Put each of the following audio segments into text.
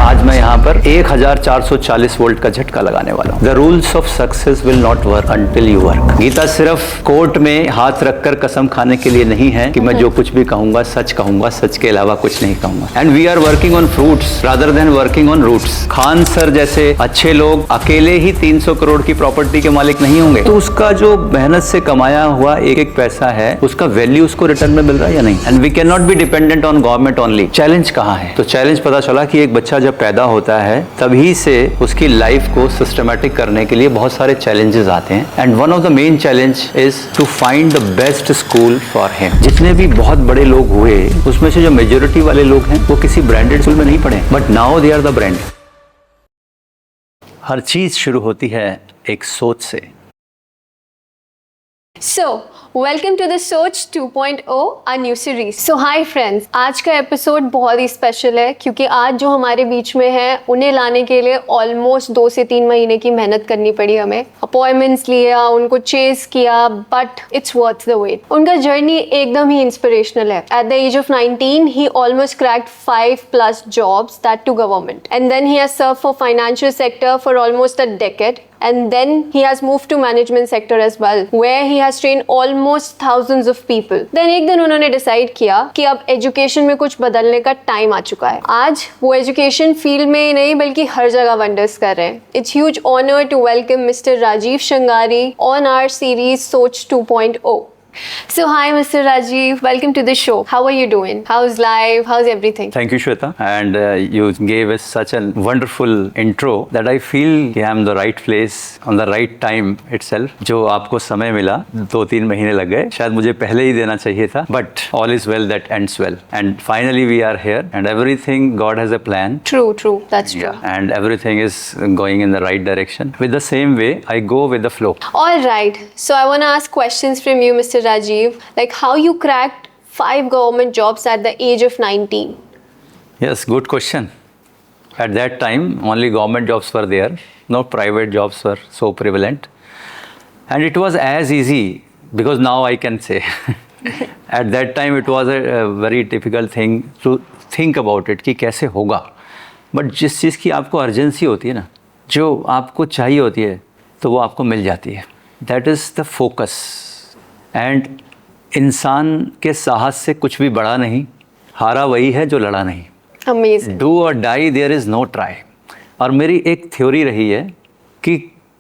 आज मैं यहाँ पर 1440 वोल्ट का झटका लगाने वाला हूँ। The rules of success will not work until you work. Gita सिर्फ कोर्ट में हाथ रखकर कसम खाने के लिए नहीं है कि मैं जो कुछ भी कहूंगा, सच के अलावा कुछ नहीं कहूंगा। And we are working on fruits rather than working on roots. Khan sir जैसे अच्छे लोग अकेले ही 300 करोड़ की प्रॉपर्टी के मालिक नहीं होंगे, तो उसका जो मेहनत से कमाया हुआ एक एक पैसा है, उसका वैल्यू उसको रिटर्न में मिल रहा है या नहीं। And we can not be dependent on government only. Challenge कहाँ है? तो चैलेंज पता चला कि एक बच्चा जब पैदा होता है तभी से उसकी लाइफ को सिस्टमैटिक करने के लिए बहुत सारे चैलेंजेस आते हैं। And one of the main challenge is to find the best school for him. जितने भी बहुत बड़े लोग हुए उसमें से जो मेजोरिटी वाले लोग हैं वो किसी ब्रांडेड स्कूल में नहीं पढ़े, but now they are the brand. हर चीज शुरू होती है एक सोच से। So, welcome to the Soch 2.0, a new series. So, hi friends, आज का एपिसोड बहुत ही स्पेशल है क्योंकि आज जो हमारे बीच में है उन्हें लाने के लिए ऑलमोस्ट 2 से 3 महीने की मेहनत करनी पड़ी हमें। अपॉइंटमेंट्स लिया, उनको चेस किया, but it's worth the wait. उनका जर्नी एकदम ही इंस्पिरेशनल है। At the age of 19, he almost cracked 5+ jobs, that to government. And then he has served for financial sector for almost a decade. And then he has moved to management sector as well, where he has trained almost thousands of people. Then एक दिन उन्होंने decide किया कि अब education में कुछ बदलने का time आ चुका है। आज वो education field में ही नहीं बल्कि हर जगह wonders कर रहे हैं। It's huge honor to welcome Mr. Rajiv Shangari on our series Soch 2.0. So hi Mr. Rajiv, welcome to the show. How are you doing? How's life? How's everything? Thank you, Shweta. And you gave us such a wonderful intro that I feel कि I'm the right place on the right time itself. जो आपको समय मिला 2-3 महीने लग गए, शायद मुझे पहले ही देना चाहिए था. But all is well that ends well. And finally we are here, and everything God has a plan. True. That's true. Yeah, and everything is going in the right direction. With the same way, I go with the flow. All right. So I want to ask questions from you, Mr. Rajiv, like how you cracked 5 government jobs at the age of 19. Yes, good question. At that time, only government jobs were there. No private jobs were so prevalent. And it was as easy, because now I can say. At that time, it was a very difficult thing to think about it, कि कैसे होगा. But जिस चीज़ की आपको urgency होती है ना, जो आपको चाहिए होती है, तो वो आपको मिल जाती है. That is the focus. And इंसान के साहस से कुछ भी बड़ा नहीं, हारा वही है जो लड़ा नहीं। Amazing. डू और die, there is no try. और मेरी एक थ्योरी रही है कि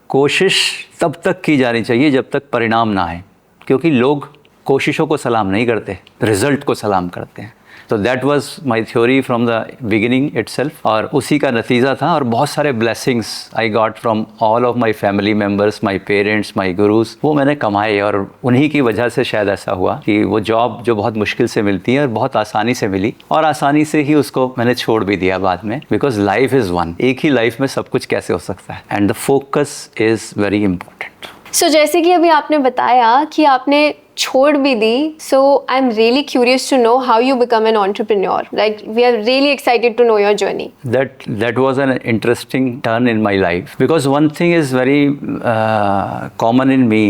कोशिश तब तक की जानी चाहिए जब तक परिणाम ना आए, क्योंकि लोग कोशिशों को सलाम नहीं करते, रिजल्ट को सलाम करते हैं। तो that was my theory from the beginning itself, और उसी का नतीजा था। और बहुत सारे blessings I got from all of my family members, my parents, my gurus, वो मैंने कमाए। और उन्हीं की वजह से शायद ऐसा हुआ कि वो जॉब जो बहुत मुश्किल से मिलती है और बहुत आसानी से मिली, और आसानी से ही उसको मैंने छोड़ भी दिया बाद में, बिकॉज लाइफ इज़ वन। एक ही लाइफ में सब कुछ कैसे हो सकता है, and the focus is very important. So जैसे कि अभी आपने बताया कि आपने छोड़ भी दी, so I am really curious to know how you become an entrepreneur. Like we are really excited to know your journey. That was an interesting turn in my life, because one thing is very common in me.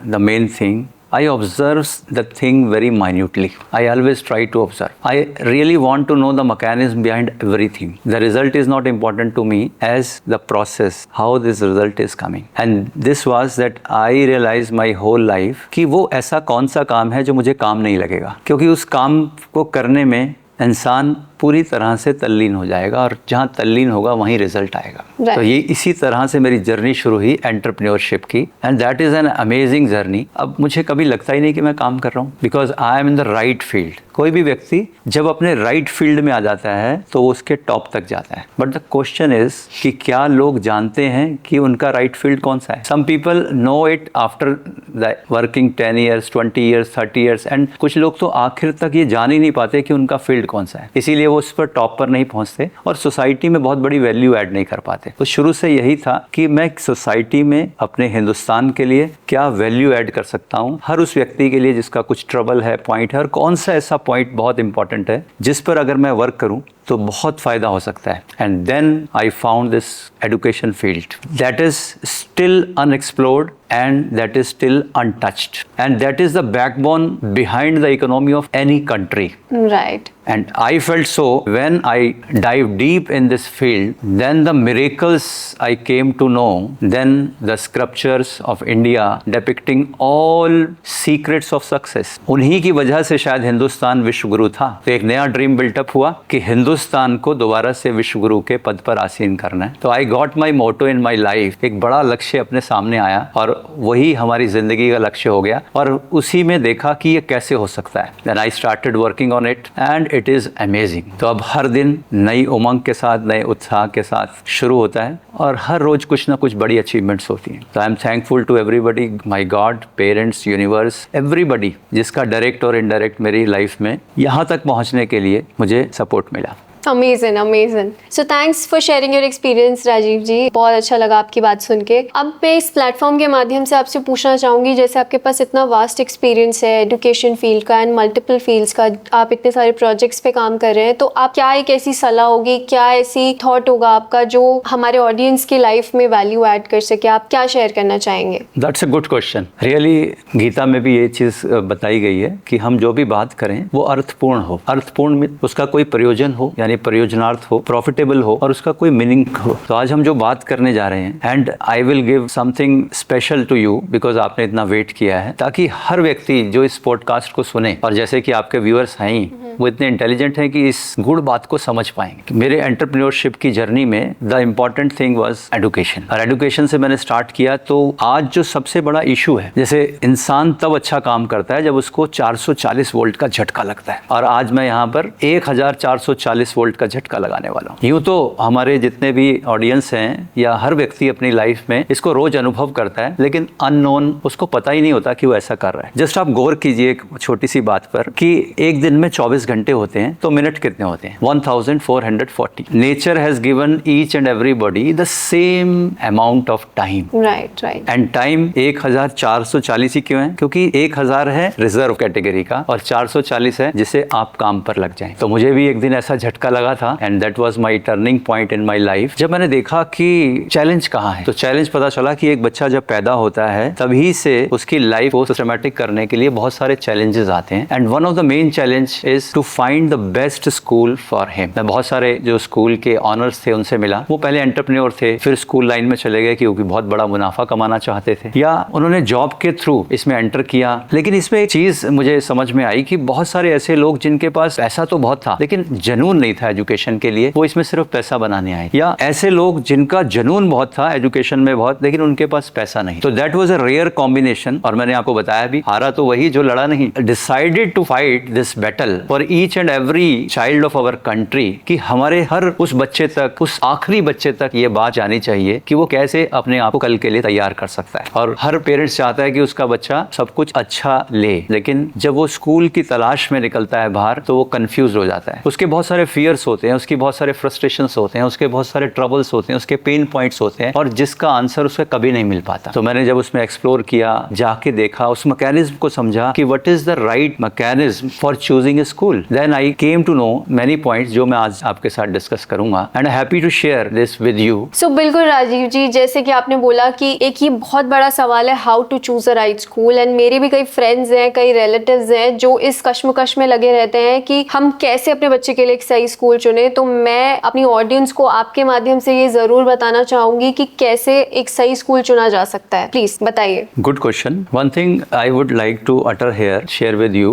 The main thing, I observe the thing very minutely. I always try to observe. I really want to know the mechanism behind everything. The result is not important to me as the process, how this result is coming. And this was that I realized my whole life कि वो ऐसा कौन सा काम है जो मुझे काम नहीं लगेगा, क्योंकि उस काम को करने में इंसान पूरी तरह से तल्लीन हो जाएगा, और जहाँ तल्लीन होगा वहीं रिजल्ट आएगा। Right. तो ये इसी तरह से मेरी जर्नी शुरू हुई एंटरप्रेन्योरशिप की, and that is an amazing journey. अब मुझे कभी लगता ही नहीं कि मैं काम कर रहा हूँ, because I am in the right field. कोई भी व्यक्ति जब अपने राइट फील्ड में आ जाता है तो वो उसके टॉप तक जाता है। बट द क्वेश्चन इज कि क्या लोग जानते हैं कि उनका राइट फील्ड कौन सा है? Some people know it after the working 10 years, 20 years, 30 years, and कुछ लोग तो आखिर तक ये जान ही नहीं पाते कि उनका फील्ड कौन सा है, इसीलिए वो उस पर टॉप पर नहीं पहुंचते और सोसाइटी में बहुत बड़ी वैल्यू ऐड नहीं कर पाते। तो शुरू से यही था कि मैं सोसाइटी में अपने हिंदुस्तान के लिए क्या वैल्यू ऐड कर सकता हूँ, हर उस व्यक्ति के लिए जिसका कुछ ट्रबल है, पॉइंट है, और कौन सा ऐसा पॉइंट बहुत इंपॉर्टेंट है जिस पर अगर मैं वर्क करूँ तो बहुत फ़ायदा हो सकता है। And then I found this education field that is still unexplored and that is still untouched, and that is the backbone behind the economy of any country. Right. And I felt so when I dived deep in this field, then the miracles I came to know, then the sculptures of India depicting all secrets of success. उन्हीं की वजह से शायद हिंदुस्तान विश्व गुरु था। तो एक नया ड्रीम बिल्टअप हुआ कि हिंदुस्तान को दोबारा से विश्व गुरु के पद पर आसीन करना है। तो I got my motto in my life, एक बड़ा लक्ष्य अपने सामने आया और वही हमारी जिंदगी का लक्ष्य हो गया और उसी में देखा कि ये कैसे हो सकता है। Then I started working on it and it is amazing. तो अब हर दिन नई उमंग के साथ, नए उत्साह के साथ शुरू होता है और हर रोज कुछ ना कुछ बड़ी अचीवमेंट्स होती हैं। तो I am thankful to everybody, my God, parents, universe, everybody जिसका डायरेक्ट और इनडायरेक्ट मेरी लाइफ में यहाँ तक पहुँचने के लिए मुझे सपोर्ट मिला। Amazing amazing. So thanks for sharing your experience Rajeev ji, बहुत अच्छा लगा आपकी बात सुन के। अब मैं इस प्लेटफॉर्म के माध्यम से आपसे पूछना चाहूँगी, जैसे आपके पास इतना वास्ट एक्सपीरियंस है एजुकेशन फील्ड का एंड मल्टीपल फील्ड्स का, आप इतने सारे प्रोजेक्ट्स पे काम कर रहे हैं, तो आप क्या एक ऐसी सलाह होगी, क्या ऐसी थॉट होगा आपका जो हमारे ऑडियंस की लाइफ में वैल्यू ऐड कर सके? आप क्या शेयर करना चाहेंगे? That's a good question. Really Gita में भी ये चीज़ बताई गई है कि हम जो भी बात करें वो अर्थपूर्ण हो। अर्थपूर्ण में उसका कोई प्रयोजन हो, यानी प्रयोजनार्थ हो, प्रॉफिटेबल हो और उसका कोई मीनिंग हो। तो आज हम जो बात करने जा रहे हैं, and I will give something special to you because आपने इतना वेट किया है, ताकि हर व्यक्ति जो इस पॉडकास्ट को सुने, और जैसे कि आपके व्यूअर्स हैं वो इतने इंटेलिजेंट हैं कि इस गुड़ बात को समझ पाएंगे। मेरे एंटरप्रेन्योरशिप की जर्नी में the important thing was education, और एजुकेशन से मैंने स्टार्ट किया। तो आज जो सबसे बड़ा इशू है, जैसे इंसान तब अच्छा काम करता है जब उसको 440 वोल्ट का झटका लगता है, और आज मैं यहाँ पर 1440 वोल्ट का झटका लगाने वाला हूँ। यूँ तो हमारे जितने भी ऑडियंस हैं या हर व्यक्ति अपनी लाइफ में इसको रोज अनुभव करता है, लेकिन अननोन, उसको पता ही नहीं होता कि वो ऐसा कर रहा है। जस्ट आप गौर कीजिए एक छोटी सी बात पर कि एक दिन में 24 घंटे होते हैं, तो मिनट कितने होते हैं? 1440। Nature has given each and everybody the same amount of time. Right right. And time 1440 ही क्यों है? क्योंकि 1000 है रिजर्व कैटेगरी का और 440 है जिसे आप काम पर लग जाएं। तो मुझे भी एक दिन ऐसा झटका लगा था, and that was my turning point in my life, जब मैंने देखा कि चैलेंज कहाँ है। तो चैलेंज पता चला कि एक बच्चा जब पैदा होता है तभी से उसकी लाइफ को सिस्टमैटिक करने के लिए बहुत सारे चैलेंजेस आते हैं, and one of the main challenge is to find the best school for him. मैं बहुत सारे जो स्कूल के ऑनर्स थे उनसे मिला, वो पहले एंटरप्रेन्योर थे, फिर स्कूल लाइन में चले गए क्योंकि बहुत बड़ा मुनाफा कमाना चाहते थे, या उन्होंने जॉब के थ्रू इसमें एंटर किया। लेकिन इसमें एक चीज मुझे समझ में आई कि बहुत सारे ऐसे लोग जिनके पास पैसा तो बहुत था लेकिन जुनून नहीं था एजुकेशन के लिए, वो इसमें सिर्फ पैसा बनाने आए, या ऐसे लोग जिनका जुनून बहुत था एजुकेशन में बहुत, लेकिन उनके पास पैसा नहीं। तो that was a rare combination, और मैंने आपको बताया भी, हारा तो वही जो लड़ा नहीं। Decided to fight this battle for each and every child of our country, कि हमारे हर उस बच्चे तक, उस आखिरी बच्चे तक ये बात जानी चाहिए कि वो कैसे अपने आप को कल के लिए तैयार कर सकता है। और हर पेरेंट्स चाहता है कि उसका बच्चा सब कुछ अच्छा ले, लेकिन जब वो स्कूल की तलाश में निकलता है बाहर तो वो कंफ्यूज हो जाता है। उसके बहुत सारे फियर्स होते हैं, उसकी बहुत सारे फ्रस्ट्रेशंस होते हैं, उसके बहुत सारे ट्रबल्स होते हैं, उसके पेन पॉइंट्स होते हैं, और जिसका आंसर उसे कभी नहीं मिल पाता। तो मैंने जब उसमें एक्सप्लोर किया, जाके देखा, उस मैकेनिज्म को समझा कि what is the right mechanism for choosing a school, then I came to know many points जो मैं आज आपके साथ डिस्कस करूंगा, and I happy to share this with you. So बिल्कुल राजीव जी, जैसे कि आपने बोला कि एक ये बहुत बड़ा सवाल है how to choose a right school, and मेरे भी कई फ्रेंड्स हैं, कई रिलेटिव्स हैं जो इस कश्मकश में लगे रहते हैं कि हम कैसे अपने बच्चे के लिए एक सही स्कूल चुने। तो मैं अपनी ऑडियंस को आपके माध्यम से ये जरूर बताना चाहूंगी कि कैसे एक सही स्कूल चुना जा सकता है। प्लीज बताइए। Good question. One thing I would like to utter here, share with you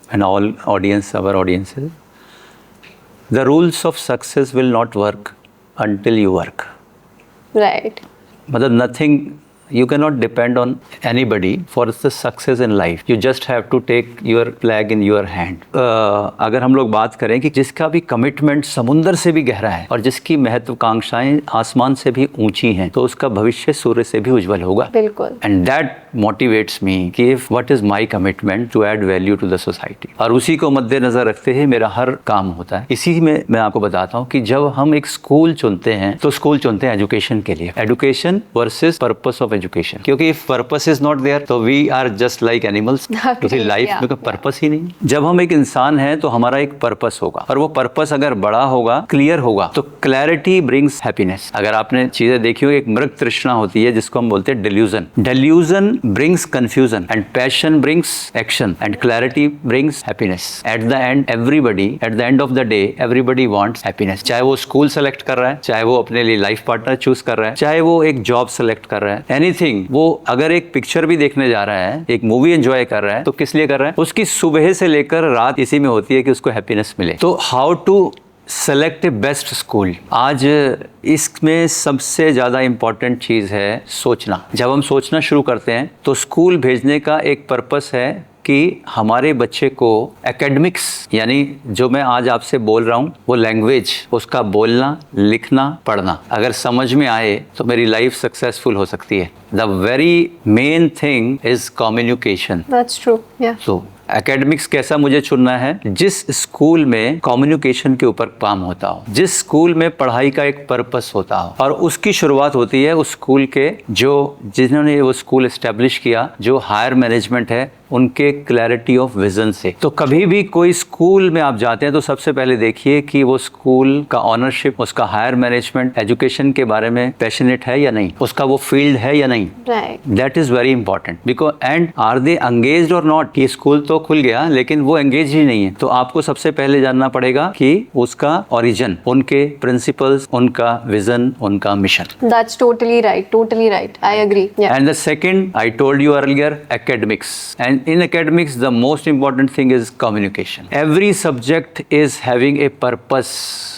and all audience, our audiences, the rules of success will not work until you work. Right. मतलब nothing, you cannot depend on anybody for the success in life. You just have to take your flag in your hand. अगर हम लोग बात करें कि जिसका भी commitment समुंदर से भी गहरा है और जिसकी महत्वाकांक्षाएं आसमान से भी ऊंची हैं, तो उसका भविष्य सूर्य से भी उज्जवल होगा। बिल्कुल। एंड दैट मोटिवेट्स मी कि what is my commitment to add value to the society, और उसी को मद्देनजर रखते हुए मेरा हर काम होता है। इसी में मैं आपको बताता हूँ कि जब हम एक स्कूल चुनते हैं तो स्कूल चुनते हैं एजुकेशन के लिए, education versus purpose of education, क्योंकि if purpose is not there तो we are just like animals, क्योंकि लाइफ में कोई पर्पस ही नहीं। जब हम एक इंसान हैं तो हमारा एक पर्पस होगा, और वो पर्पस अगर बड़ा होगा, क्लियर होगा, तो क्लैरिटी ब्रिंग्स हैप्पीनेस। अगर आपने चीजें देखी हो, एक मृग तृष्णा होती है जिसको हम बोलते हैं delusion. Delusion brings confusion and passion brings action and clarity brings happiness. At the end everybody, at the end of the day everybody wants happiness. चाहे वो स्कूल सेलेक्ट कर रहा है, चाहे वो अपने लिए लाइफ पार्टनर चूज कर रहा है, चाहे वो एक जॉब सेलेक्ट कर रहा है, एनीथिंग। वो अगर एक पिक्चर भी देखने जा रहा है, एक मूवी एंजॉय कर रहा है, तो किस लिए कर रहा है? उसकी सुबह से लेकर रात इसी में होती है कि उसको हैप्पीनेस मिले। तो how to select a best school, आज इसमें सबसे ज़्यादा इम्पॉर्टेंट चीज़ है सोचना। जब हम सोचना शुरू करते हैं तो स्कूल भेजने का एक पर्पस है कि हमारे बच्चे को एकेडमिक्स, यानी जो मैं आज आपसे बोल रहा हूँ वो लैंग्वेज, उसका बोलना, लिखना, पढ़ना अगर समझ में आए तो मेरी लाइफ सक्सेसफुल हो सकती है। The very main thing is communication. That's true, yeah. तो एकेडमिक्स कैसा मुझे चुनना है? जिस स्कूल में कम्युनिकेशन के ऊपर काम होता हो, जिस स्कूल में पढ़ाई का एक पर्पस होता हो, और उसकी शुरुआत होती है उस स्कूल के जिन्होंने वो स्कूल एस्टेब्लिश किया, जो हायर मैनेजमेंट है, उनके क्लैरिटी ऑफ विजन से। तो कभी भी कोई स्कूल में आप जाते हैं तो सबसे पहले देखिए कि वो स्कूल का ऑनरशिप, उसका हायर मैनेजमेंट एजुकेशन के बारे में पैशनेट है या नहीं, उसका वो फील्ड है या नहीं। That is very important because and are they engaged और नॉट। ये स्कूल तो खुल गया लेकिन वो एंगेज ही नहीं है, तो आपको सबसे पहले जानना पड़ेगा कि उसका ओरिजिन, उनके प्रिंसिपल्स, उनका विजन, उनका mission. That's totally right, totally right. I agree. Yeah. And the second, I told you earlier, academics. And in academics, the most important thing is communication. Every subject is having a purpose.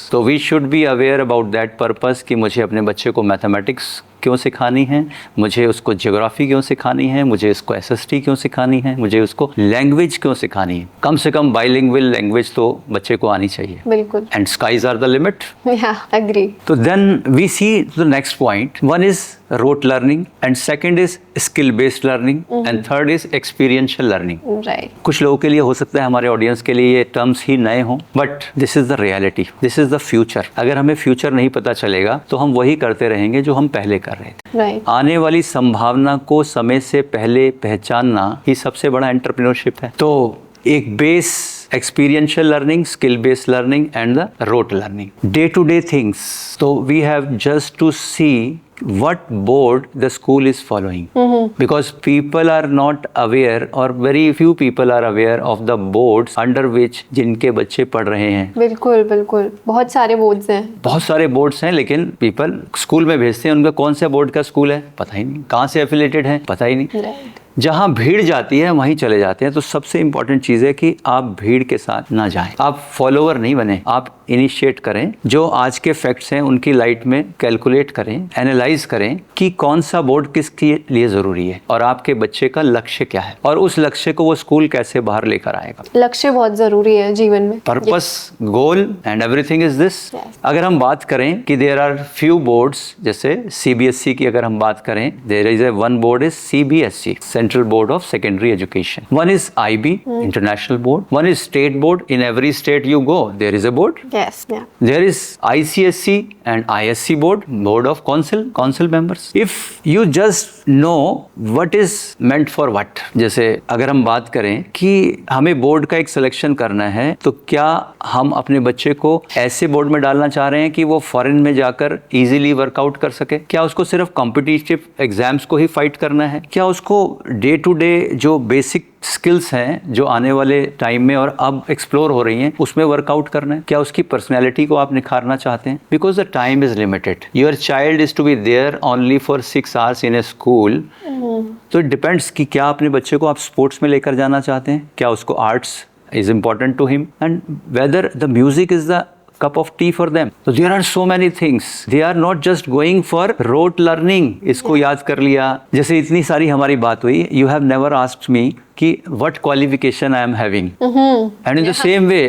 So we should be aware about that purpose कि मुझे अपने बच्चे को mathematics क्यों सिखानी है, मुझे उसको ज्योग्राफी क्यों सिखानी है, मुझे उसको एसएसटी क्यों सिखानी है, मुझे उसको लैंग्वेज क्यों सिखानी है। कम से कम बाइलिंगुअल लैंग्वेज तो बच्चे को आनी चाहिए। बिल्कुल। And skies are the limit. Yeah, agree. तो then we see the next point. One is rote learning and second is skill based learning and third is experiential learning. Right. कुछ लोगों के लिए हो सकता है, हमारे ऑडियंस के लिए ये टर्म्स ही नए हों, but this is the reality, this is the future. अगर हमें फ्यूचर नहीं पता चलेगा तो हम वही करते रहेंगे जो हम पहले कर रहे थे। Right. आने वाली संभावना को समय से पहले पहचानना ही सबसे बड़ा एंटरप्रेन्योरशिप है। तो एक base experiential learning, skill based learning and the rote learning, day to day things. So we have just to see what board the school is following, because people are not aware or very few people are aware of the boards under which जिनके बच्चे पढ़ रहे हैं। बिल्कुल बिल्कुल, बहुत सारे boards हैं, बहुत सारे बोर्ड्स हैं, लेकिन पीपल स्कूल में भेजते हैं, उनका कौन सा बोर्ड का स्कूल है पता ही नहीं, कहाँ से एफिलेटेड है पता ही नहीं। Right. जहाँ भीड़ जाती है वहीं चले जाते हैं। तो सबसे इंपॉर्टेंट चीज़ है कि आप भीड़ के साथ ना जाएं, आप फॉलोवर नहीं बने, आप इनिशिएट करें, जो आज के फैक्ट्स हैं उनकी लाइट में कैलकुलेट करें, एनालाइज करें कि कौन सा बोर्ड किसके लिए ज़रूरी है और आपके बच्चे का लक्ष्य क्या है और उस लक्ष्य को वो स्कूल कैसे बाहर लेकर आएगा। लक्ष्य बहुत ज़रूरी है जीवन में, purpose, goal and everything is this. अगर हम बात करें कि देयर आर फ्यू बोर्ड्स, जैसे सीबीएसई की अगर हम बात करें, there is a one board is CBSE, Central Board of Secondary Education. One is IB, International Board. One is State Board. In every state you go, there is a board. Yes, yeah. There is ICSE and ISC Board, Board of Council members. If you just know what is meant for what, जैसे अगर हम बात करें कि हमें board का एक selection करना है, तो क्या हम अपने बच्चे को ऐसे बोर्ड में डालना चाह रहे हैं कि वो फॉरेन में जाकर इजीली वर्कआउट कर सके? क्या उसको सिर्फ कॉम्पिटिटिव एग्जाम्स को ही फाइट करना है? क्या उसको डे टू डे जो बेसिक स्किल्स हैं जो आने वाले टाइम में और अब एक्सप्लोर हो रही हैं उसमें वर्कआउट करना है? क्या उसकी पर्सनैलिटी को आप निखारना चाहते हैं? Because the time is limited, your child is to be there only for 6 hours in a school. तो इट डिपेंड्स कि क्या अपने बच्चे को आप स्पोर्ट्स में लेकर जाना चाहते हैं, क्या उसको arts is important to him, and whether the music is the cup of tea for them. So there are so many things. They are not just going for rote learning. इसको याद कर लिया, जैसे इतनी सारी हमारी बात हुई. You have never asked me कि what qualification I am having. And in the same way,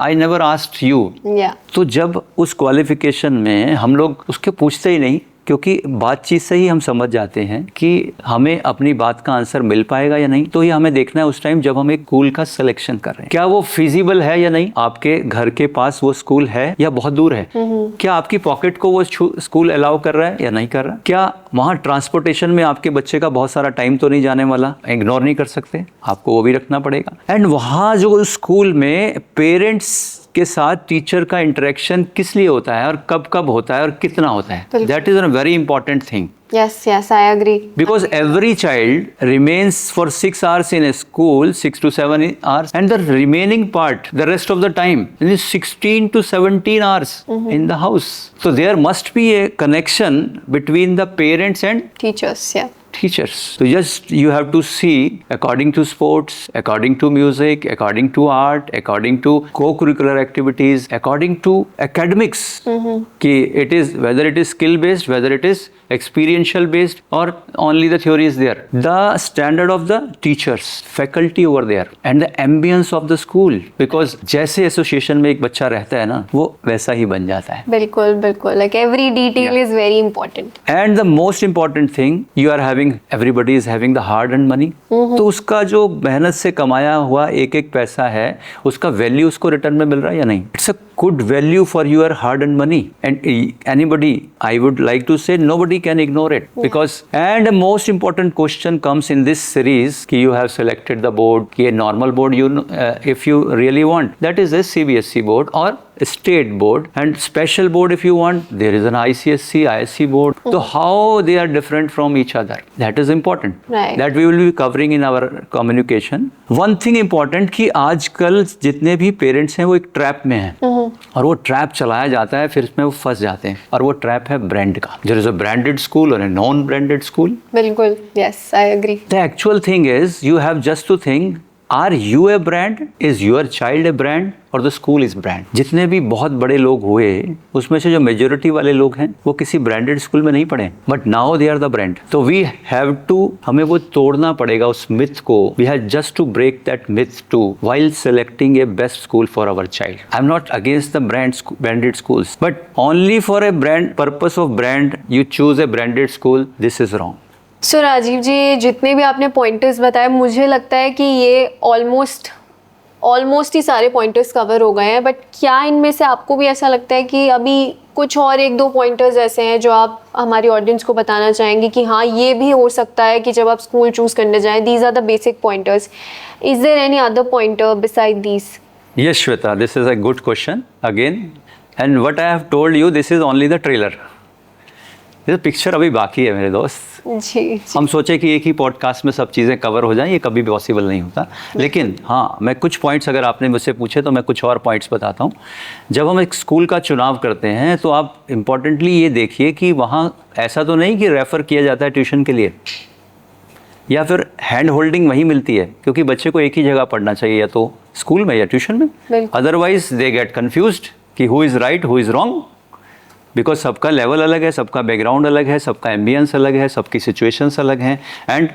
I never asked you. Yeah. तो जब उस क्वालिफिकेशन में हम लोग उसके पूछते ही नहीं क्योंकि बातचीत से ही हम समझ जाते हैं कि हमें अपनी बात का आंसर मिल पाएगा या नहीं। तो ये हमें देखना है उस टाइम जब हम एक स्कूल का सिलेक्शन कर रहे हैं, क्या वो फिजिबल है या नहीं, आपके घर के पास वो स्कूल है या बहुत दूर है, क्या आपकी पॉकेट को वो स्कूल अलाउ कर रहा है या नहीं कर रहा, क्या वहाँ ट्रांसपोर्टेशन में आपके बच्चे का बहुत सारा टाइम तो नहीं जाने वाला, इग्नोर नहीं कर सकते, आपको वो भी रखना पड़ेगा। एंड वहाँ जो स्कूल में पेरेंट्स के साथ टीचर का इंटरेक्शन किस लिए होता है और कब कब होता है और कितना होता है, that is a very important thing. Yes, yes, I agree. Because every child remains for 6 hours in a school, 6 to 7 hours, and the remaining part, the rest of the time, is 16 to 17 hours in the house. So there must be a connection between the parents and Teachers, yeah. teachers. So just you have to see according to sports, according to music, according to art, according to co-curricular activities, according to academics, कि it is whether it is skill based, whether it is experiential based or only the theory is there. The standard of the teachers, faculty over there and the ambience of the school, because जैसे association में एक बच्चा रहता है ना वो वैसा ही बन जाता है। बिल्कुल बिल्कुल, like every detail is very important. And the most important thing, you are having, everybody is having the hard earned money. तो उसका जो मेहनत से कमाया हुआ एक एक पैसा है उसका वैल्यू उसको रिटर्न में मिल रहा है या नहीं। It's a good value for your hard earned money, and anybody, I would like to say, nobody can ignore it. Because, and the most important question comes in this series कि you have selected the board, कि normal board, you if you really want, that is a CBSE board or a state board, and special board if you want, there is an ICSC, ISC board. So how they are different from each other, that is important. Right. That we will be covering in our communication. One thing important कि आजकल जितने भी parents हैं वो एक trap में हैं और वो ट्रैप चलाया जाता है, फिर इसमें वो फंस जाते हैं, और वो ट्रैप है ब्रांड का। There is a branded school or a non-branded school. बिल्कुल, yes, I agree. The actual thing is you have just to think, are you a brand? Is your child a brand? और the school is brand. जितने भी बहुत बड़े लोग हुए उसमें से जो मेजोरिटी वाले लोग हैं वो किसी ब्रांडेड स्कूल में नहीं पढ़े, but now they are the brand. तो वी हैव टू, हमें वो तोड़ना पड़ेगा उस मिथ को। We have just to break that myth to while selecting a best school for our child. I am not against the branded schools, but only for a brand purpose of brand you choose a branded school. This is wrong. सो राजीव जी, जितने भी आपने pointers बताए मुझे लगता है कि ये almost ही सारे पॉइंटर्स कवर हो गए हैं, बट क्या इनमें से आपको भी ऐसा लगता है कि अभी कुछ और एक दो पॉइंटर्स ऐसे हैं जो आप हमारी ऑडियंस को बताना चाहेंगे कि हाँ ये भी हो सकता है कि जब आप स्कूल चूज करने जाएं, these are the basic pointers, is there any other pointer beside these? Yes, Shweta, this is a good question again, and what I have told you, this is only the trailer. ये picture अभी बाकी है मेरे दोस्त। जी। हम सोचे कि एक ही पॉडकास्ट में सब चीज़ें कवर हो जाएं, ये कभी भी पॉसिबल नहीं होता, लेकिन हाँ मैं कुछ पॉइंट्स, अगर आपने मुझसे पूछे तो मैं कुछ और पॉइंट्स बताता हूँ। जब हम एक स्कूल का चुनाव करते हैं तो आप इम्पोर्टेंटली ये देखिए कि वहाँ ऐसा तो नहीं कि रेफ़र किया जाता है ट्यूशन के लिए या फिर हैंड होल्डिंग वहीं मिलती है, क्योंकि बच्चे को एक ही जगह पढ़ना चाहिए, या तो स्कूल में या ट्यूशन में, अदरवाइज दे गेट कन्फ्यूज्ड कि who is right who is wrong, because सबका लेवल अलग है, सबका बैकग्राउंड अलग है, सबका एम्बियंस अलग है, सबकी सिचुएशंस अलग हैं, and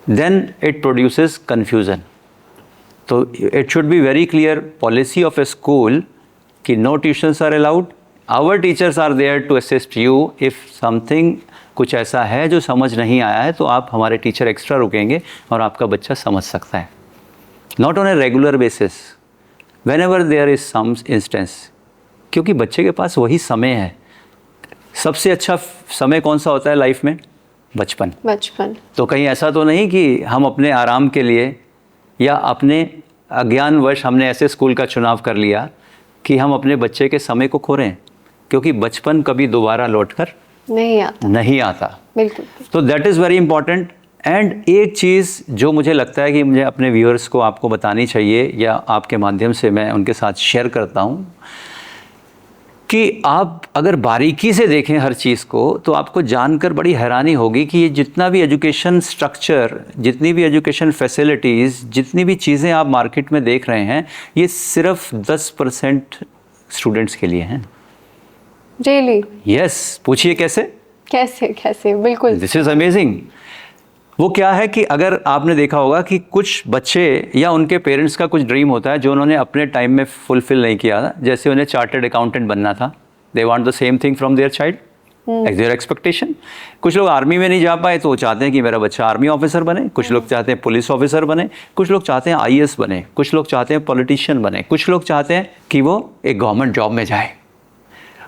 then it produces confusion. तो it should be very clear policy of a school कि no tuitions are allowed, our teachers are there to assist you if something, कुछ ऐसा है जो समझ नहीं आया है तो आप हमारे टीचर एक्स्ट्रा रुकेंगे और आपका बच्चा समझ सकता है, not on a regular basis, whenever there is some instance, क्योंकि बच्चे के पास वही समय है। सबसे अच्छा समय कौन सा होता है लाइफ में? बचपन। तो कहीं ऐसा तो नहीं कि हम अपने आराम के लिए या अपने अज्ञानवश हमने ऐसे स्कूल का चुनाव कर लिया कि हम अपने बच्चे के समय को खो रहे हैं, क्योंकि बचपन कभी दोबारा लौटकर नहीं आता। बिल्कुल। तो that is very important. And एक चीज़ जो मुझे लगता है कि मुझे अपने व्यूअर्स को आपको बतानी चाहिए या आपके माध्यम से मैं उनके साथ शेयर करता हूँ कि आप अगर बारीकी से देखें हर चीज़ को तो आपको जानकर बड़ी हैरानी होगी कि ये जितना भी एजुकेशन स्ट्रक्चर, जितनी भी एजुकेशन फैसिलिटीज़, जितनी भी चीज़ें आप मार्केट में देख रहे हैं, ये सिर्फ 10% स्टूडेंट्स के लिए हैं। रियली? यस। पूछिए कैसे? बिल्कुल। This is amazing. वो क्या है कि अगर आपने देखा होगा कि कुछ बच्चे या उनके पेरेंट्स का कुछ ड्रीम होता है जो उन्होंने अपने टाइम में फुलफिल नहीं किया था, जैसे उन्हें चार्टर्ड अकाउंटेंट बनना था, they want the same thing from their child, is their expectation. कुछ लोग आर्मी में नहीं जा पाए तो वो चाहते हैं कि मेरा बच्चा आर्मी ऑफिसर बने, कुछ लोग चाहते हैं पुलिस ऑफिसर बने, कुछ लोग चाहते हैं आईएएस बने, कुछ लोग चाहते हैं पॉलिटिशियन बने, कुछ लोग चाहते हैं कि वो एक गवर्नमेंट जॉब में जाए,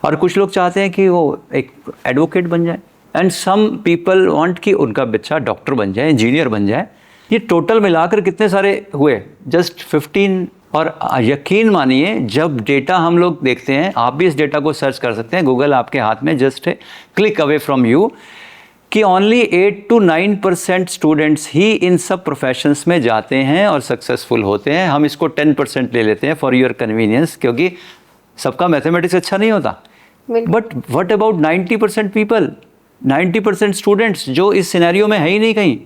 और कुछ लोग चाहते हैं कि वो एक एडवोकेट बन जाए, एंड सम पीपल वांट कि उनका बच्चा डॉक्टर बन जाए, इंजीनियर बन जाए। ये टोटल मिलाकर कितने सारे हुए, जस्ट 15। और यकीन मानिए जब डेटा हम लोग देखते हैं, आप भी इस डेटा को सर्च कर सकते हैं, गूगल आपके हाथ में जस्ट है, क्लिक अवे फ्रॉम यू, कि ओनली 8 to 9% स्टूडेंट्स ही इन सब प्रोफेशंस में जाते हैं और सक्सेसफुल होते हैं। हम इसको 10% ले लेते हैं फॉर योर कन्वीनियंस, क्योंकि सबका मैथमेटिक्स अच्छा नहीं होता। But what about 90% people, 90% students जो इस सिनेरियो में है ही नहीं कहीं,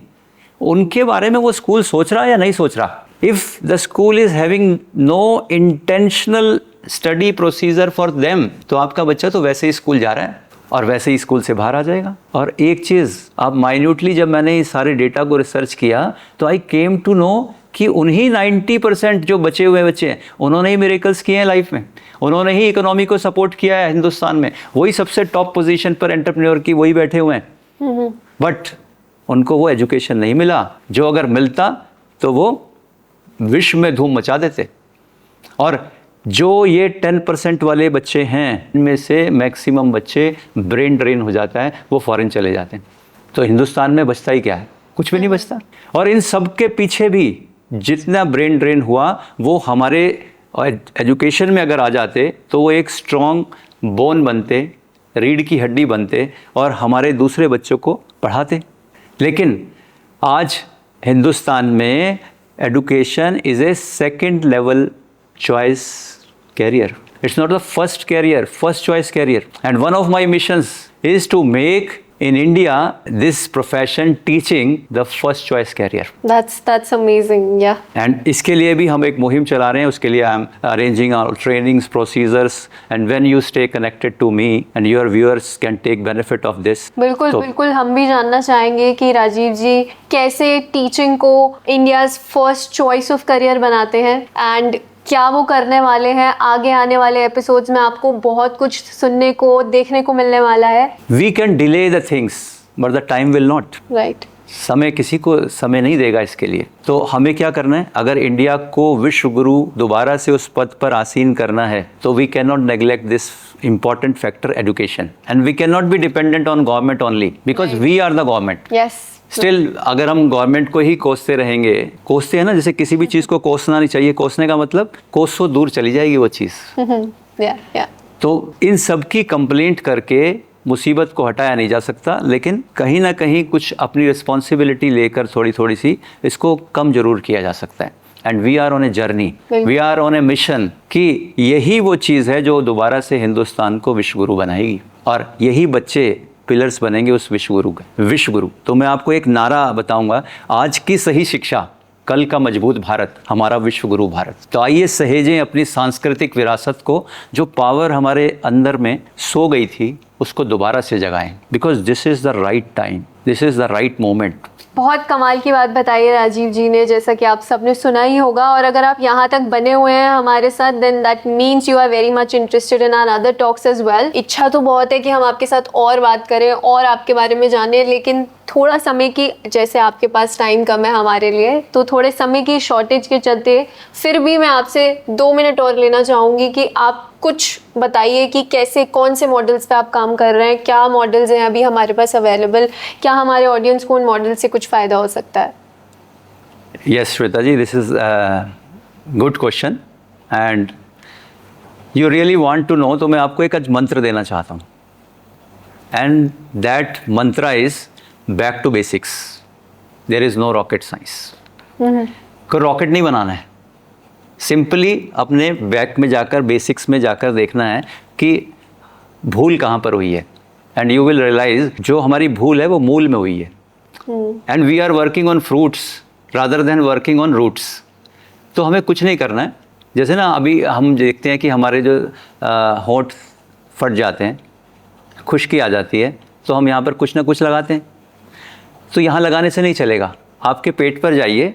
उनके बारे में वो स्कूल सोच रहा है या नहीं सोच रहा? If the school is having no intentional study procedure for them, तो आपका बच्चा तो वैसे ही स्कूल जा रहा है और वैसे ही स्कूल से बाहर आ जाएगा। और एक चीज़ अब माइन्यूटली जब मैंने इस सारे डेटा को रिसर्च किया तो आई केम टू नो कि उन्हीं 90% जो बचे हुए बच्चे हैं, उन्होंने ही मिरेकल्स किए हैं लाइफ में, उन्होंने ही इकोनॉमी को सपोर्ट किया है हिंदुस्तान में, वही सबसे टॉप पोजीशन पर एंटरप्रेन्योर की वही बैठे हुए हैं। बट उनको वो एजुकेशन नहीं मिला जो अगर मिलता तो वो विश्व में धूम मचा देते। और जो ये 10% वाले बच्चे हैं, इनमें से मैक्सिमम बच्चे ब्रेन ड्रेन हो जाता है, वो फॉरेन चले जाते हैं। तो हिंदुस्तान में बचता ही क्या है? कुछ भी नहीं बचता। और इन सब के पीछे भी जितना ब्रेन ड्रेन हुआ, वो हमारे एजुकेशन में अगर आ जाते तो वो एक स्ट्रॉन्ग बोन बनते, रीढ़ की हड्डी बनते और हमारे दूसरे बच्चों को पढ़ाते। लेकिन आज हिंदुस्तान में education is a second level choice career. It's not the first career, first choice career. And one of my missions is to make in India this profession teaching the first choice career. That's amazing, yeah. And इसके लिए भी हम एक मुहिम चला रहे हैं, उसके लिए I am arranging our trainings, procedures, and when you stay connected to me and your viewers can take benefit of this. बिल्कुल बिल्कुल, हम भी जानना चाहेंगे कि राजीव जी कैसे टीचिंग को India's first choice of career बनाते हैं, एंड क्या वो करने वाले हैं। आगे आने वाले एपिसोड्स में आपको बहुत कुछ सुनने को, देखने को मिलने वाला है। We can delay the things, but the time will not. Right. समय किसी को समय नहीं देगा इसके लिए। तो हमें क्या करना है, अगर इंडिया को विश्व गुरु दोबारा से उस पद पर आसीन करना है, तो we can not neglect this important factor education, and we cannot be dependent on government only because we are the government. Yes. Still अगर हम गवर्नमेंट को ही कोसते रहेंगे, कोसते हैं ना, जैसे किसी भी चीज़ को कोसना नहीं चाहिए, कोसने का मतलब कोसों दूर चली जाएगी वो चीज़। Yeah. तो इन सब की कंप्लेंट करके मुसीबत को हटाया नहीं जा सकता, लेकिन कहीं ना कहीं कुछ अपनी रिस्पॉन्सिबिलिटी लेकर थोड़ी थोड़ी सी इसको कम जरूर किया जा सकता है। And we are on a journey, we are on a mission कि यही वो चीज़ है जो दोबारा से हिंदुस्तान को विश्व गुरु बनाएगी, और यही बच्चे पिलर्स बनेंगे उस विश्व गुरु के। विश्व गुरु तो मैं आपको एक नारा बताऊंगा, आज की सही शिक्षा, कल का मजबूत भारत, हमारा विश्व गुरु भारत। तो आइए सहेजें अपनी सांस्कृतिक विरासत को, जो पावर हमारे अंदर में सो गई थी उसको दोबारा से जगाएं, because this is the right time, this is the right moment. बहुत कमाल की बात बताई है राजीव जी ने, जैसा कि आप सबने सुना ही होगा। और अगर आप यहाँ तक बने हुए हैं हमारे साथ, then that means you are very much interested in our other talks as well. इच्छा तो बहुत है कि हम आपके साथ और बात करें और आपके बारे में जानें, लेकिन थोड़ा समय की, जैसे आपके पास टाइम कम है हमारे लिए, तो थोड़े समय की शॉर्टेज के चलते फिर भी मैं आपसे 2 मिनट और लेना चाहूँगी कि आप कुछ बताइए कि कैसे, कौन से मॉडल्स पे आप काम कर रहे हैं, क्या मॉडल्स हैं अभी हमारे पास अवेलेबल, क्या हमारे ऑडियंस को उन मॉडल से कुछ फ़ायदा हो सकता है। Yes Shweta ji, this is good question and you really want to know. तो मैं आपको एक आज मंत्र देना चाहता हूँ, and that mantra is back to basics. There is no rocket science. कोई रॉकेट नहीं बनाना है, सिंपली अपने बैक में जाकर, बेसिक्स में जाकर देखना है कि भूल कहाँ पर हुई है, एंड यू विल रियलाइज जो हमारी भूल है वो मूल में हुई है। And we are working on fruits rather than working on roots. तो हमें कुछ नहीं करना है। जैसे ना अभी हम देखते हैं कि हमारे जो होंठ फट जाते हैं, खुश्की आ जाती है, तो हम यहाँ पर कुछ ना कुछ लगाते हैं। तो यहाँ लगाने से नहीं चलेगा, आपके पेट पर जाइए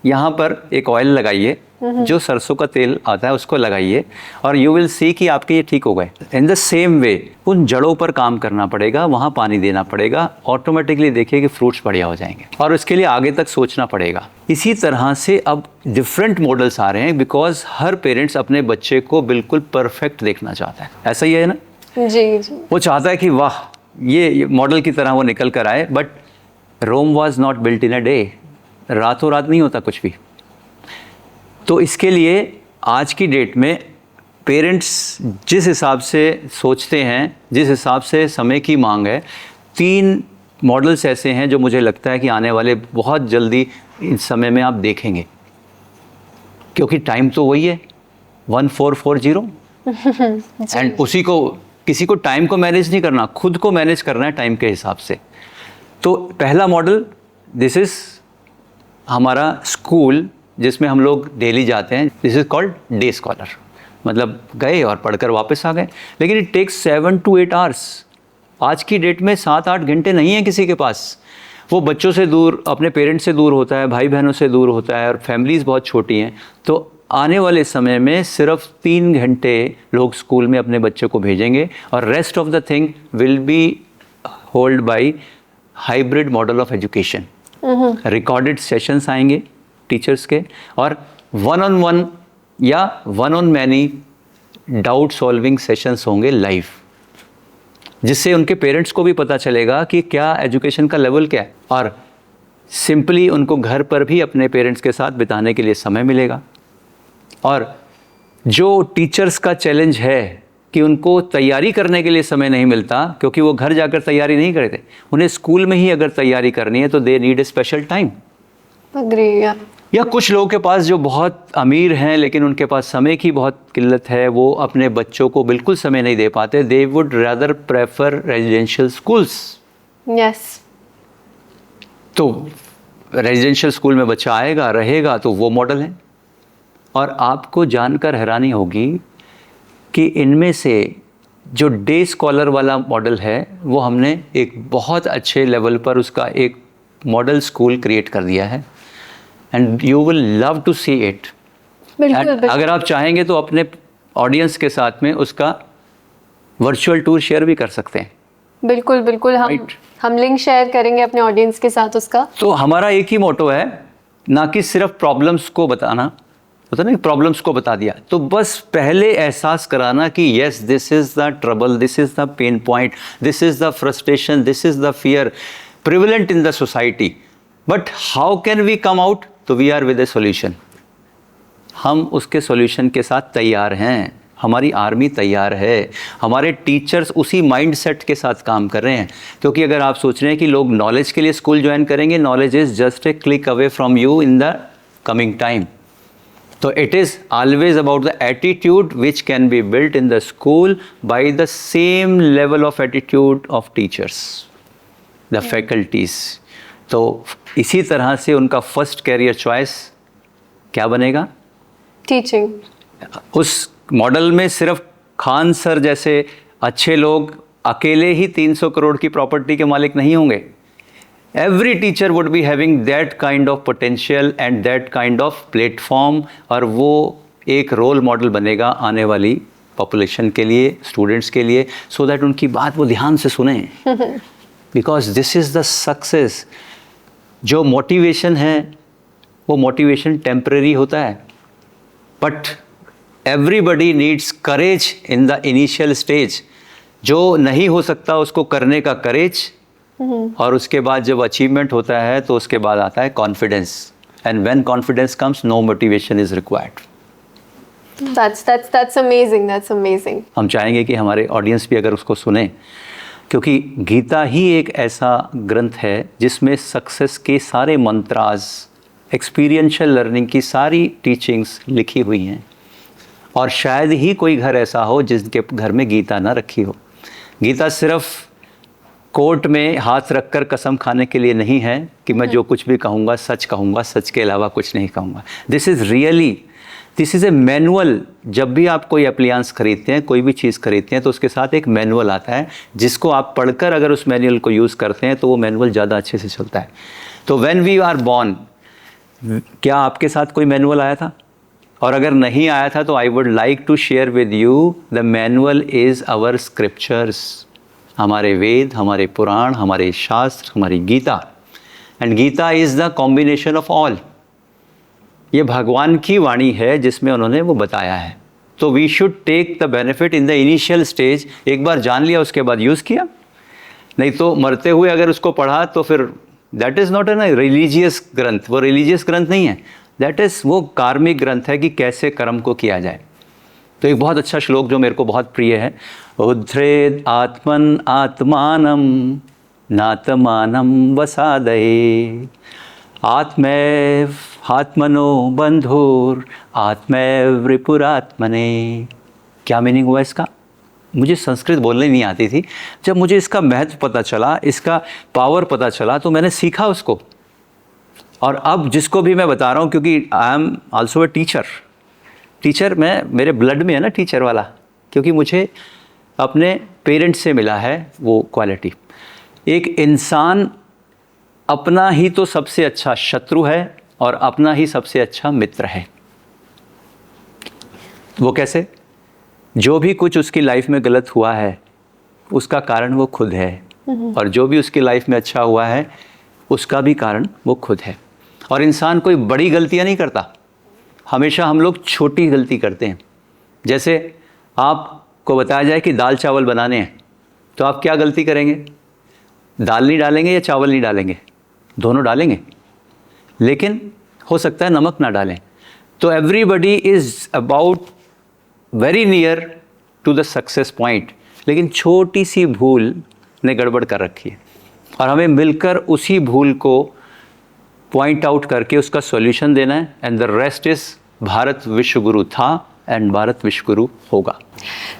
यहाँ पर एक ऑयल लगाइए, जो सरसों का तेल आता है उसको लगाइए, और यू विल सी कि आपके ये ठीक हो गए। इन द सेम वे उन जड़ों पर काम करना पड़ेगा, वहाँ पानी देना पड़ेगा, ऑटोमेटिकली देखिए कि फ्रूट्स बढ़िया हो जाएंगे, और उसके लिए आगे तक सोचना पड़ेगा। इसी तरह से अब डिफरेंट मॉडल्स आ रहे हैं, बिकॉज हर पेरेंट्स अपने बच्चे को बिल्कुल परफेक्ट देखना चाहता है। ऐसा ही है ना? जी जी। वो चाहता है कि वाह ये मॉडल की तरह वो निकल कर आए, but Rome was not built in a day. रातों रात नहीं होता कुछ भी। तो इसके लिए आज की डेट में पेरेंट्स जिस हिसाब से सोचते हैं, जिस हिसाब से समय की मांग है, 3 मॉडल्स ऐसे हैं जो मुझे लगता है कि आने वाले बहुत जल्दी इस समय में आप देखेंगे, क्योंकि टाइम तो वही है 1440 एंड उसी को, किसी को टाइम को मैनेज नहीं करना, खुद को मैनेज करना है टाइम के हिसाब से। तो पहला मॉडल, दिस इज़ हमारा स्कूल जिसमें हम लोग डेली जाते हैं, this is called day scholar. मतलब गए और पढ़कर वापस आ गए, लेकिन इट टेक्स 7 to 8 आवर्स। आज की डेट में 7-8 घंटे नहीं है किसी के पास। वो बच्चों से दूर, अपने पेरेंट्स से दूर होता है, भाई बहनों से दूर होता है, और फैमिलीज़ बहुत छोटी हैं। तो आने वाले समय में सिर्फ 3 घंटे लोग स्कूल में अपने बच्चे को भेजेंगे, और rest of the thing will be hold by hybrid model of education. Recorded sessions आएंगे टीचर्स के, और 1-on-1 या 1-on-many डाउट सॉल्विंग सेशंस होंगे लाइव, जिससे उनके पेरेंट्स को भी पता चलेगा कि क्या एजुकेशन का लेवल क्या है, और सिंपली उनको घर पर भी अपने पेरेंट्स के साथ बिताने के लिए समय मिलेगा। और जो टीचर्स का चैलेंज है कि उनको तैयारी करने के लिए समय नहीं मिलता, क्योंकि वो घर जाकर तैयारी नहीं करते, उन्हें स्कूल में ही अगर तैयारी करनी है तो they need a special time. Agree. या कुछ लोगों के पास जो बहुत अमीर हैं लेकिन उनके पास समय की बहुत किल्लत है, वो अपने बच्चों को बिल्कुल समय नहीं दे पाते, they would rather prefer residential schools. Yes. तो रेजिडेंशियल स्कूल में बच्चा आएगा, रहेगा, तो वो मॉडल है। और आपको जानकर हैरानी होगी कि इनमें से जो डे स्कॉलर वाला मॉडल है, वो हमने एक बहुत अच्छे लेवल पर उसका एक मॉडल स्कूल क्रिएट कर दिया है, and you will love to see it. अगर आप चाहेंगे तो अपने ऑडियंस के साथ में उसका वर्चुअल टूर शेयर भी कर सकते हैं। बिल्कुल बिल्कुल, हम लिंक शेयर करेंगे अपने ऑडियंस के साथ उसका। तो हमारा एक ही मोटो है, ना कि सिर्फ प्रॉब्लम्स को बताना, होता ना, प्रॉब्लम्स को बता दिया तो बस, पहले एहसास कराना कि yes this is the trouble, this is the pain point, this is the frustration, this is the fear prevalent in the society, but how can we come out? तो we are with a solution. हम उसके solution के साथ तैयार हैं, हमारी army तैयार है, हमारे टीचर्स उसी माइंडसेट के साथ काम कर रहे हैं। क्योंकि अगर आप सोच रहे हैं कि लोग नॉलेज के लिए स्कूल ज्वाइन करेंगे, knowledge is just a click away from you in the coming time. So it is always about the attitude which can be built in the school by the same level of attitude of teachers, the faculties. तो इसी तरह से उनका first career choice क्या बनेगा? Teaching. उस model में सिर्फ खान सर जैसे अच्छे लोग अकेले ही 300 करोड़ की प्रॉपर्टी के मालिक नहीं होंगे। Every teacher would be having that kind of potential and that kind of platform, और वो एक रोल मॉडल बनेगा आने वाली पॉपुलेशन के लिए, स्टूडेंट्स के लिए, so that उनकी बात वो ध्यान से सुने। Because this is the success। जो मोटिवेशन है वो मोटिवेशन टेम्परेरी होता है, but everybody needs courage in the initial stage. जो नहीं हो सकता उसको करने का करेज, और उसके बाद जब अचीवमेंट होता है तो उसके बाद आता है confidence, and when confidence comes no motivation is required. That's amazing, that's amazing। हम चाहेंगे कि हमारे ऑडियंस भी अगर उसको सुने, क्योंकि गीता ही एक ऐसा ग्रंथ है जिसमें सक्सेस के सारे मंत्राज, एक्सपीरियंशियल लर्निंग की सारी टीचिंग्स लिखी हुई हैं, और शायद ही कोई घर ऐसा हो जिसके घर में गीता ना रखी हो। गीता सिर्फ कोर्ट में हाथ रखकर कसम खाने के लिए नहीं है कि मैं जो कुछ भी कहूँगा सच कहूँगा, सच के अलावा कुछ नहीं कहूँगा। This is a manual. जब भी आप कोई एप्लियंस खरीदते हैं, कोई भी चीज़ खरीदते हैं, तो उसके साथ एक मैनुअल आता है, जिसको आप पढ़कर अगर उस मैनुअल को यूज़ करते हैं तो वो मैनुअल ज़्यादा अच्छे से चलता है। तो व्हेन वी आर बॉर्न, क्या आपके साथ कोई मैनुअल आया था? और अगर नहीं आया था तो I would like to share with you, the manual is our scriptures, हमारे वेद, हमारे पुराण, हमारे शास्त्र, हमारी Gita. And Gita is the combination of all. ये भगवान की वाणी है जिसमें उन्होंने वो बताया है। तो we should take the benefit in the initial stage. एक बार जान लिया उसके बाद यूज़ किया, नहीं तो मरते हुए अगर उसको पढ़ा तो फिर that is not an religious ग्रंथ, वो रिलीजियस ग्रंथ नहीं है, दैट इज़ वो कार्मिक ग्रंथ है कि कैसे कर्म को किया जाए। तो एक बहुत अच्छा श्लोक जो मेरे को बहुत प्रिय है, उद्धरेद आत्मन आत्मानम नातमानम वसादये, आत्मैव आत्मनो बंधुर आत्मैव रिपुरात्मने। क्या मीनिंग हुआ इसका? मुझे संस्कृत बोलने नहीं आती थी। जब मुझे इसका महत्व पता चला, इसका पावर पता चला, तो मैंने सीखा उसको। और अब जिसको भी मैं बता रहा हूँ, क्योंकि I am also a teacher मैं, मेरे ब्लड में है ना टीचर वाला, क्योंकि मुझे अपने पेरेंट्स से मिला है वो क्वालिटी। एक इंसान अपना ही तो सबसे अच्छा शत्रु है और अपना ही सबसे अच्छा मित्र है। वो कैसे? जो भी कुछ उसकी लाइफ में गलत हुआ है उसका कारण वो खुद है, और जो भी उसकी लाइफ में अच्छा हुआ है उसका भी कारण वो खुद है। और इंसान कोई बड़ी गलतियां नहीं करता, हमेशा हम लोग छोटी गलती करते हैं। जैसे आपको बताया जाए कि दाल चावल बनाने हैं, तो आप क्या गलती करेंगे? दाल नहीं डालेंगे या चावल नहीं डालेंगे? दोनों डालेंगे, लेकिन हो सकता है नमक ना डालें। तो everybody is about very near to the success point, लेकिन छोटी सी भूल ने गड़बड़ कर रखी है, और हमें मिलकर उसी भूल को पॉइंट आउट करके उसका सॉल्यूशन देना है। And the rest is Bharat विश्व गुरु था एंड भारत विश्व गुरु होगा।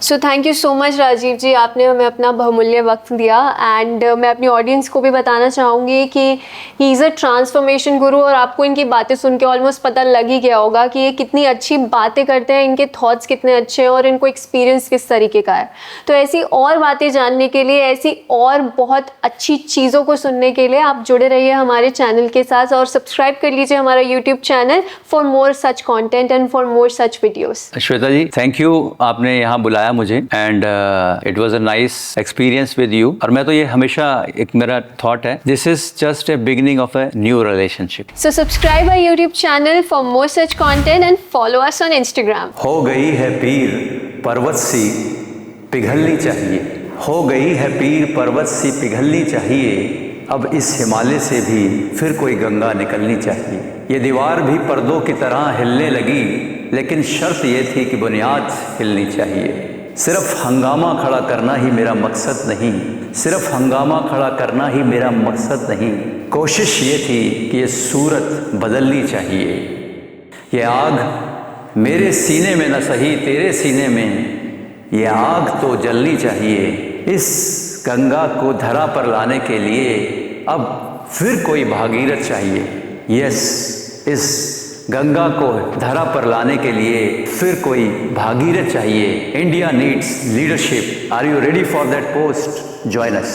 So thank you so much Rajeev ji, आपने हमें अपना बहुमूल्य वक्त दिया। एंड मैं अपनी ऑडियंस को भी बताना चाहूँगी कि ही इज़ अ ट्रांसफॉर्मेशन गुरु, और आपको इनकी बातें सुन के ऑलमोस्ट पता लग ही गया होगा कि ये कितनी अच्छी बातें करते हैं, इनके थॉट्स कितने अच्छे हैं और इनको एक्सपीरियंस किस तरीके का है। तो ऐसी और बातें जानने के लिए, ऐसी और बहुत अच्छी चीज़ों को सुनने के लिए आप जुड़े रहिए हमारे चैनल के साथ, और सब्सक्राइब कर लीजिए हमारा YouTube channel for more such content and for more such videos. Shweta ji, thank you, आपने यहाँ बुलाया मुझे, and it was a nice experience with you. और मैं तो ये हमेशा एक मेरा थॉट है, this is just a beginning of a new relationship. So subscribe our YouTube channel for more such content and follow us on Instagram. हो गई है पीर पर्वत सी पिघलनी चाहिए, हो गई है पीर पर्वत सी पिघलनी चाहिए, अब इस हिमालय से भी फिर कोई गंगा निकलनी चाहिए। ये दीवार भी पर्दों की तरह हिलने लगी, लेकिन शर्त ये थी कि बुनियाद हिलनी चाहिए। सिर्फ हंगामा खड़ा करना ही मेरा मकसद नहीं, सिर्फ हंगामा खड़ा करना ही मेरा मकसद नहीं, कोशिश ये थी कि ये सूरत बदलनी चाहिए। ये आग मेरे सीने में न सही तेरे सीने में, ये आग तो जलनी चाहिए। इस गंगा को धरा पर लाने के लिए अब फिर कोई भागीरथ चाहिए। यस, इस गंगा को धरा पर लाने के लिए फिर कोई भागीरथ चाहिए। India needs leadership. Are you ready for that post? Join us.